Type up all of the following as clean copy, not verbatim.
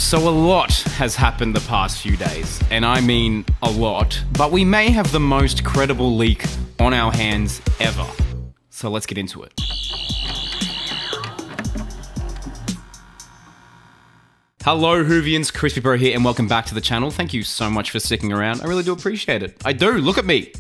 So a lot has happened the past few days, and I mean a lot, but we may have the most credible leak on our hands ever. So let's get into it. Hello Whovians, Crispy Bro here, and welcome back to the channel. Thank you so much for sticking around. I really do appreciate it. I do, look at me.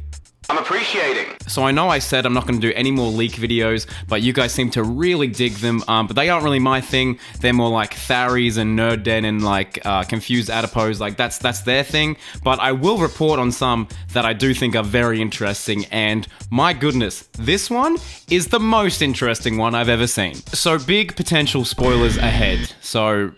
I'm appreciating. So I know I said I'm not going to do any more leak videos, but you guys seem to really dig them, but they aren't really my thing. They're more like Tharies and Nerd Den and like Confused Adipose, like that's their thing. But I will report on some that I do think are very interesting, and my goodness, this one is the most interesting one I've ever seen. So big potential spoilers ahead, so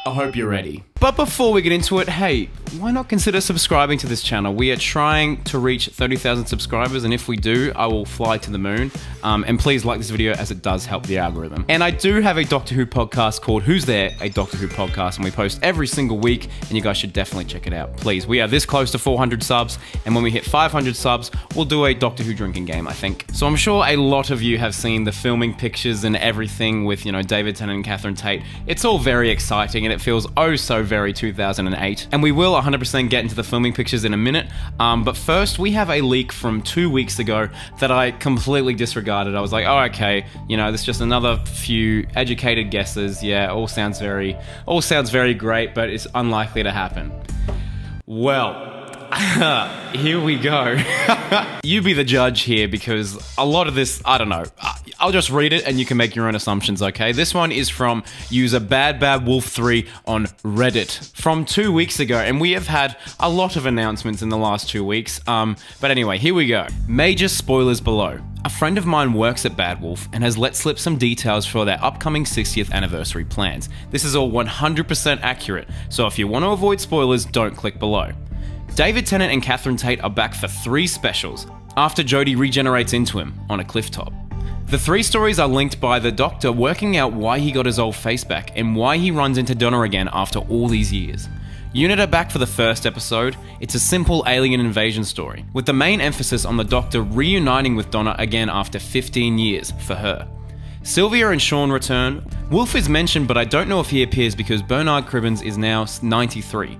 I hope you're ready. But before we get into it, hey, why not consider subscribing to this channel? We are trying to reach 30,000 subscribers, and if we do, I will fly to the moon. And please like this video as it does help the algorithm. And I do have a Doctor Who podcast called Who's There? A Doctor Who podcast, and we post every single week, and you guys should definitely check it out. Please, we are this close to 400 subs, and when we hit 500 subs, we'll do a Doctor Who drinking game, I think. So I'm sure a lot of you have seen the filming pictures and everything with, you know, David Tennant and Catherine Tate. It's all very exciting, and it feels oh so very 2008. And we will 100% get into the filming pictures in a minute, but first we have a leak from 2 weeks ago that I completely disregarded. I was like, oh okay, you know, this is just another few educated guesses. Yeah, all sounds very great, but it's unlikely to happen. Well, here we go. You be the judge here, because a lot of this, I don't know. I'll just read it and you can make your own assumptions, okay? This one is from user BadBadWolf3 on Reddit from 2 weeks ago, and we have had a lot of announcements in the last 2 weeks. But anyway, here we go. Major spoilers below. A friend of mine works at Bad Wolf and has let slip some details for their upcoming 60th anniversary plans. This is all 100% accurate, so if you want to avoid spoilers, don't click below. David Tennant and Catherine Tate are back for 3 specials after Jodie regenerates into him on a clifftop. The 3 stories are linked by the Doctor working out why he got his old face back and why he runs into Donna again after all these years. Unit are back for the first episode. It's a simple alien invasion story, with the main emphasis on the Doctor reuniting with Donna again after 15 years for her. Sylvia and Shaun return. Wilf is mentioned, but I don't know if he appears because Bernard Cribbins is now 93.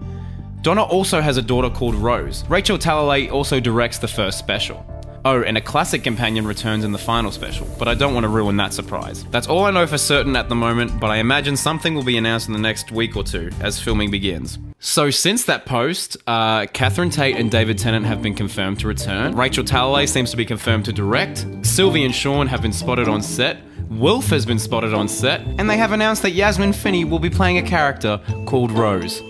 Donna also has a daughter called Rose. Rachel Talalay also directs the first special. Oh, and a classic companion returns in the final special, but I don't want to ruin that surprise. That's all I know for certain at the moment, but I imagine something will be announced in the next week or two as filming begins. So since that post, Catherine Tate and David Tennant have been confirmed to return. Rachel Talalay seems to be confirmed to direct. Sylvia and Shaun have been spotted on set. Wilf has been spotted on set. And they have announced that Yasmin Finney will be playing a character called Rose.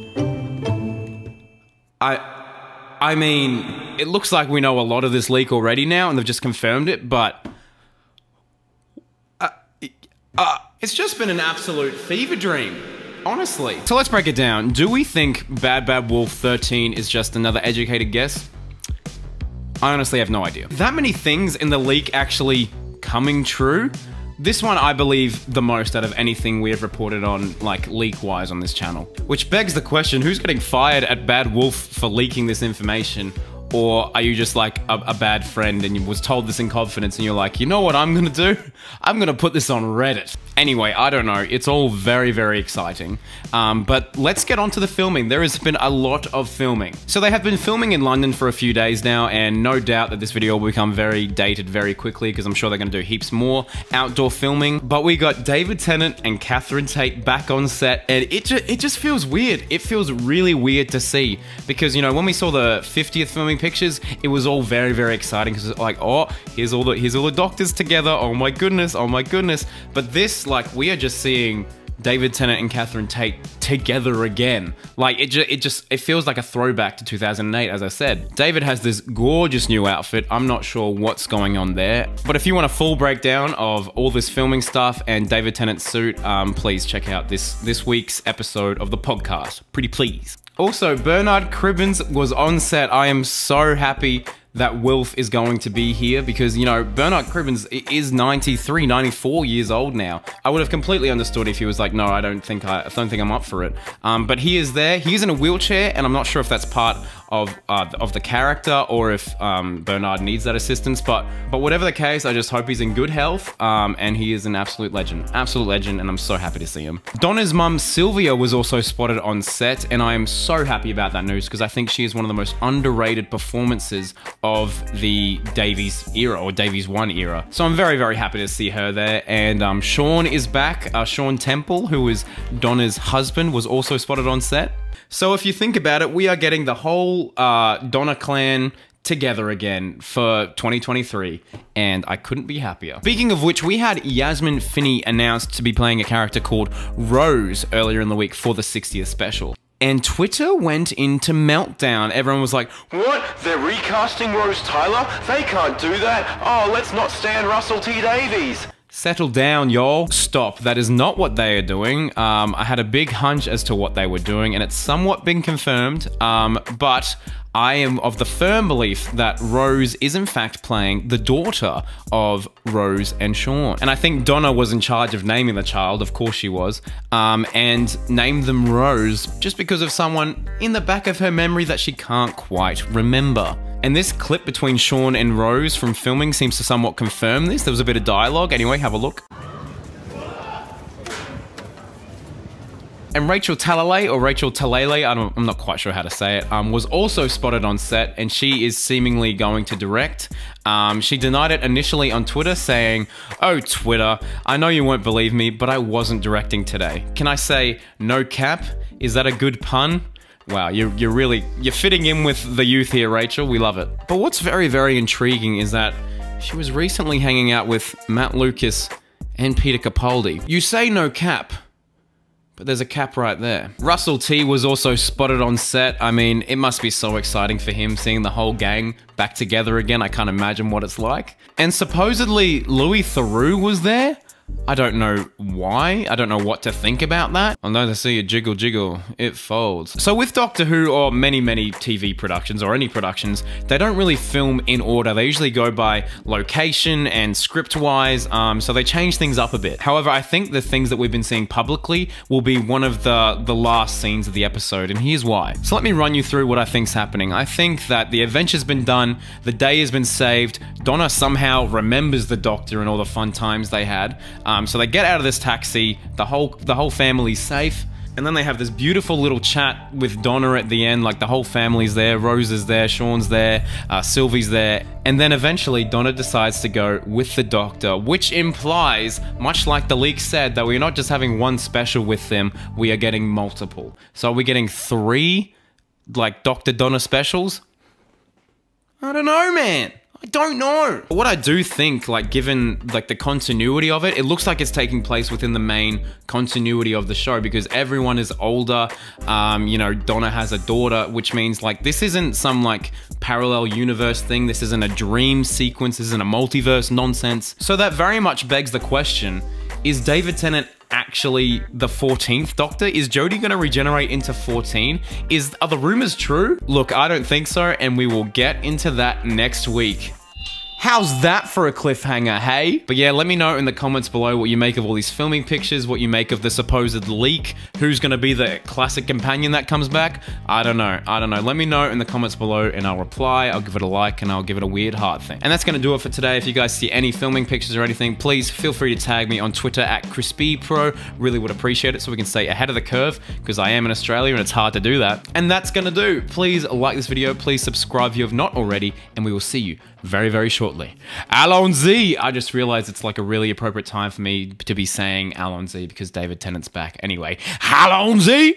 I mean, it looks like we know a lot of this leak already now, and they've just confirmed it, but it's just been an absolute fever dream, honestly. So let's break it down. Do we think Bad Bad Wolf 13 is just another educated guess? I honestly have no idea. That many things in the leak actually coming true? This one I believe the most out of anything we have reported on, like, leak-wise on this channel. Which begs the question, who's getting fired at Bad Wolf for leaking this information? Or are you just like a bad friend and you was told this in confidence and you're like, you know what I'm gonna do? I'm gonna put this on Reddit. Anyway, I don't know. It's all very, very exciting. But let's get on to the filming. There has been a lot of filming. So they have been filming in London for a few days now, and no doubt that this video will become very dated very quickly because I'm sure they're gonna do heaps more outdoor filming. But we got David Tennant and Catherine Tate back on set, and it just feels weird. It feels really weird to see because, you know, when we saw the 50th filming pictures, it was all very, very exciting because it's like, oh, here's all the doctors together. Oh my goodness, oh my goodness. But this, like, we are just seeing David Tennant and Catherine Tate together again. Like, it feels like a throwback to 2008, as I said. David has this gorgeous new outfit. I'm not sure what's going on there. But if you want a full breakdown of all this filming stuff and David Tennant's suit, please check out this week's episode of the podcast. Pretty please. Also, Bernard Cribbins was on set. I am so happy that Wilf is going to be here because, you know, Bernard Cribbins is 93, 94 years old now. I would have completely understood if he was like, no, I don't think I'm up for it. But he is there. He's in a wheelchair, and I'm not sure if that's part of the character, or if Bernard needs that assistance. But whatever the case, I just hope he's in good health, and he is an absolute legend, and I'm so happy to see him. Donna's mum Sylvia was also spotted on set, and I am so happy about that news because I think she is one of the most underrated performances of the Davies era, or Davies 1 era. So I'm very, very happy to see her there. And Shaun is back. Shaun Temple, who is Donna's husband, was also spotted on set. So if you think about it, we are getting the whole Donna clan together again for 2023, and I couldn't be happier. Speaking of which, we had Yasmin Finney announced to be playing a character called Rose earlier in the week for the 60th special. And Twitter went into meltdown. Everyone was like, "What? They're recasting Rose Tyler? They can't do that. Oh, let's not stand Russell T Davies." Settle down, y'all. Stop. That is not what they are doing. I had a big hunch as to what they were doing, and it's somewhat been confirmed, but I am of the firm belief that Rose is in fact playing the daughter of Rose and Shaun. And I think Donna was in charge of naming the child, of course she was, and named them Rose just because of someone in the back of her memory that she can't quite remember. And this clip between Shaun and Rose from filming seems to somewhat confirm this. There was a bit of dialogue. Anyway, have a look. And Rachel Talalay, or Rachel Talalay, I'm not quite sure how to say it, was also spotted on set, and she is seemingly going to direct. She denied it initially on Twitter, saying, "Oh, Twitter, I know you won't believe me, but I wasn't directing today. Can I say no cap? Is that a good pun?" Wow, you're fitting in with the youth here, Rachel. We love it. But what's very, very intriguing is that she was recently hanging out with Matt Lucas and Peter Capaldi. You say no cap, but there's a cap right there. Russell T was also spotted on set. I mean, it must be so exciting for him seeing the whole gang back together again. I can't imagine what it's like. And supposedly Louis Theroux was there. I don't know why. I don't know what to think about that. I know they see a jiggle jiggle, it folds. So with Doctor Who, or many TV productions, or any productions, they don't really film in order. They usually go by location and script-wise, so they change things up a bit. However, I think the things that we've been seeing publicly will be one of the last scenes of the episode, and here's why. So let me run you through what I think's happening. I think that the adventure's been done, the day has been saved, Donna somehow remembers the Doctor and all the fun times they had. So they get out of this taxi, the whole family's safe, and then they have this beautiful little chat with Donna at the end, like the whole family's there, Rose is there, Shaun's there, Sylvie's there, and then eventually Donna decides to go with the Doctor, which implies, much like the leak said, that we're not just having one special with them, we are getting multiple. So are we getting 3, like, Dr. Donna specials? I don't know, man. I don't know. But what I do think, like, given like the continuity of it, it looks like it's taking place within the main continuity of the show, because everyone is older. You know, Donna has a daughter, which means like this isn't some like parallel universe thing. This isn't a dream sequence. This isn't a multiverse nonsense. So that very much begs the question, is David Tennant actually the 14th Doctor? Is Jodie gonna regenerate into 14? Are the rumors true? Look, I don't think so, and we will get into that next week. How's that for a cliffhanger, hey? But yeah, let me know in the comments below what you make of all these filming pictures, what you make of the supposed leak, who's gonna be the classic companion that comes back. I don't know. Let me know in the comments below and I'll reply, I'll give it a like, and I'll give it a weird heart thing. And that's gonna do it for today. If you guys see any filming pictures or anything, please feel free to tag me on Twitter at ChrisBPro. Really would appreciate it so we can stay ahead of the curve, because I am in Australia and it's hard to do that. And that's gonna do. Please like this video, please subscribe if you have not already, and we will see you very, very shortly. Allons-y! I just realized it's like a really appropriate time for me to be saying Allons-y because David Tennant's back. Anyway, Allons-y!